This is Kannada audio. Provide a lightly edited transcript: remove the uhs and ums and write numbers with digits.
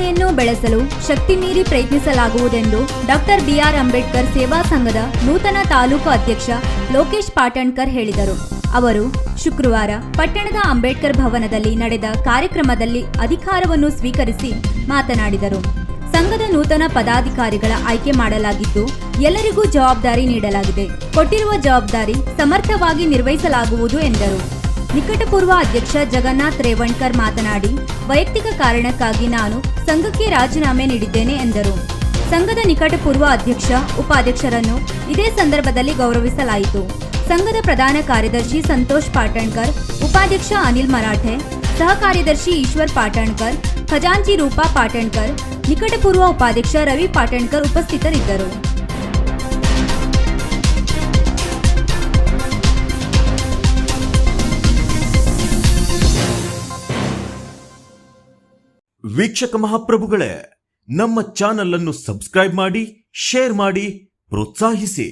ಭಾವನೆಯನ್ನು ಬೆಳೆಸಲು ಶಕ್ತಿ ಮೀರಿ ಪ್ರಯತ್ನಿಸಲಾಗುವುದೆಂದು ಡಾಕ್ಟರ್ ಬಿಆರ್ ಅಂಬೇಡ್ಕರ್ ಸೇವಾ ಸಂಘದ ನೂತನ ತಾಲೂಕು ಅಧ್ಯಕ್ಷ ಲೋಕೇಶ್ ಪಾಟಣ್ಕರ್ ಹೇಳಿದರು. ಅವರು ಶುಕ್ರವಾರ ಪಟ್ಟಣದ ಅಂಬೇಡ್ಕರ್ ಭವನದಲ್ಲಿ ನಡೆದ ಕಾರ್ಯಕ್ರಮದಲ್ಲಿ ಅಧಿಕಾರವನ್ನು ಸ್ವೀಕರಿಸಿ ಮಾತನಾಡಿದರು. ಸಂಘದ ನೂತನ ಪದಾಧಿಕಾರಿಗಳ ಆಯ್ಕೆ ಮಾಡಲಾಗಿದ್ದು, ಎಲ್ಲರಿಗೂ ಜವಾಬ್ದಾರಿ ನೀಡಲಾಗಿದೆ. ಕೊಟ್ಟಿರುವ ಜವಾಬ್ದಾರಿ ಸಮರ್ಥವಾಗಿ ನಿರ್ವಹಿಸಲಾಗುವುದು ಎಂದರು. ನಿಕಟಪೂರ್ವ ಅಧ್ಯಕ್ಷ ಜಗನ್ನಾಥ್ ರೇವಣ್ಕರ್ ಮಾತನಾಡಿ, ವೈಯಕ್ತಿಕ ಕಾರಣಕ್ಕಾಗಿ ನಾನು ಸಂಘಕ್ಕೆ ರಾಜೀನಾಮೆ ನೀಡಿದ್ದೇನೆ ಎಂದರು. ಸಂಘದ ನಿಕಟಪೂರ್ವ ಅಧ್ಯಕ್ಷ ಉಪಾಧ್ಯಕ್ಷರನ್ನು ಇದೇ ಸಂದರ್ಭದಲ್ಲಿ ಗೌರವಿಸಲಾಯಿತು. ಸಂಘದ ಪ್ರಧಾನ ಕಾರ್ಯದರ್ಶಿ ಸಂತೋಷ್ ಪಾಟಣ್ಕರ್, ಉಪಾಧ್ಯಕ್ಷ ಅನಿಲ್ ಮರಾಠೆ, ಸಹ ಕಾರ್ಯದರ್ಶಿ ಈಶ್ವರ್ ಪಾಟಣ್ಕರ್, ಖಜಾಂಚಿ ರೂಪಾ ಪಾಟಣ್ಕರ್, ನಿಕಟಪೂರ್ವ ಉಪಾಧ್ಯಕ್ಷ ರವಿ ಪಾಟಣ್ಕರ್ ಉಪಸ್ಥಿತರಿದ್ದರು. ವೀಕ್ಷಕ ಮಹಾಪ್ರಭುಗಳೇ, ನಮ್ಮ ಚಾನಲ್ ಅನ್ನು ಸಬ್ಸ್ಕ್ರೈಬ್ ಮಾಡಿ, ಶೇರ್ ಮಾಡಿ, ಪ್ರೋತ್ಸಾಹಿಸಿ.